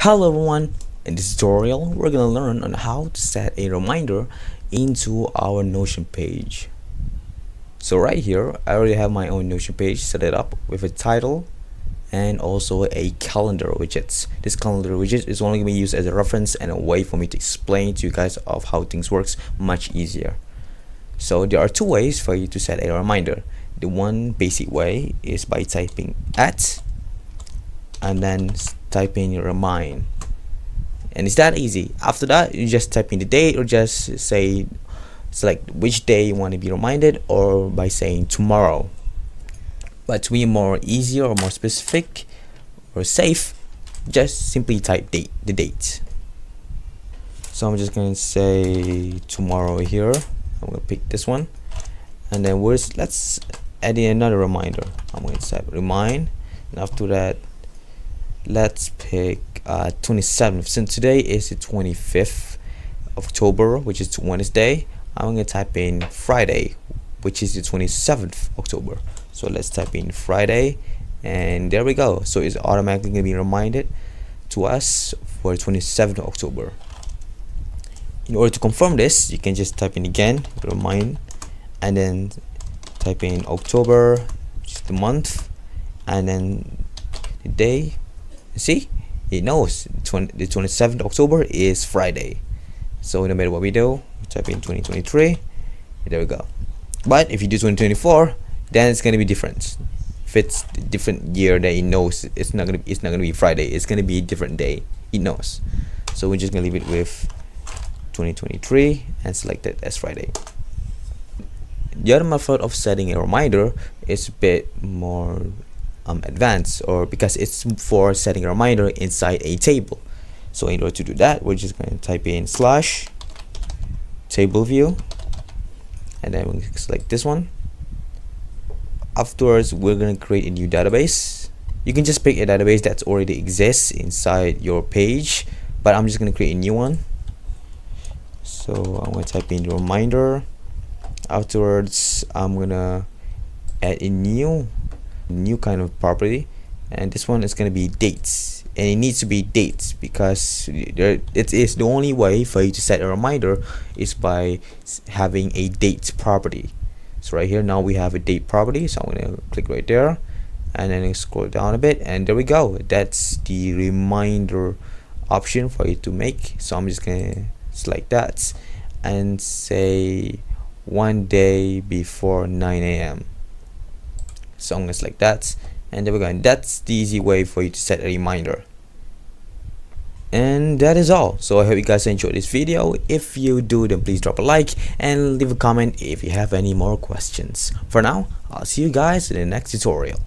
Hello everyone, in this tutorial we're gonna learn on how to set a reminder into our Notion page. So right here I already have my own Notion page set it up with a title and also a calendar widget. This calendar widget is only going to be used as a reference and a way for me to explain to you guys of how things works much easier. So there are two ways for you to set a reminder. The one basic way is by typing @ and then typing remind, and it's that easy. After that you just type in the date or just select which day you want to be reminded, or by saying tomorrow. But to be more easier or more specific or safe, just simply type the date. So I'm just going to say tomorrow here. I'm going to pick this one, and then let's add in another reminder. I'm going to type remind, and after that let's pick 27th. Since today is the 25th of October, which is Wednesday, I'm going to type in Friday, which is the 27th October. So let's type in Friday, and there we go. So it's automatically going to be reminded to us for 27th October. In order to confirm this, you can just type in again remind, and then type in October, which is the month, and then the day. See, it knows the 27th October is Friday. So no matter what we do, type in 2023, there we go. But if you do 2024, then it's gonna be different. If it's a different year, then it knows it's not gonna be Friday. It's gonna be a different day. It knows. So we're just gonna leave it with 2023 and select it as Friday. The other method of setting a reminder is a bit more advanced, or because it's for setting a reminder inside a table. So in order to do that, we're just going to type in /table view, and then we select this one. Afterwards, we're going to create a new database. You can just pick a database that already exists inside your page, but I'm just going to create a new one. So I'm going to type in reminder. Afterwards, I'm going to add a new kind of property, and this one is going to be dates, and it needs to be dates because it is the only way for you to set a reminder is by having a date property. So right here now we have a date property, so I'm going to click right there and then scroll down a bit, and there we go. That's the reminder option for you to make. So I'm just going to select that and say one day before 9 a.m. So I'm going to select that, and there we go. And that's the easy way for you to set a reminder. And that is all. So I hope you guys enjoyed this video. If you do, then please drop a like and leave a comment if you have any more questions. For now, I'll see you guys in the next tutorial.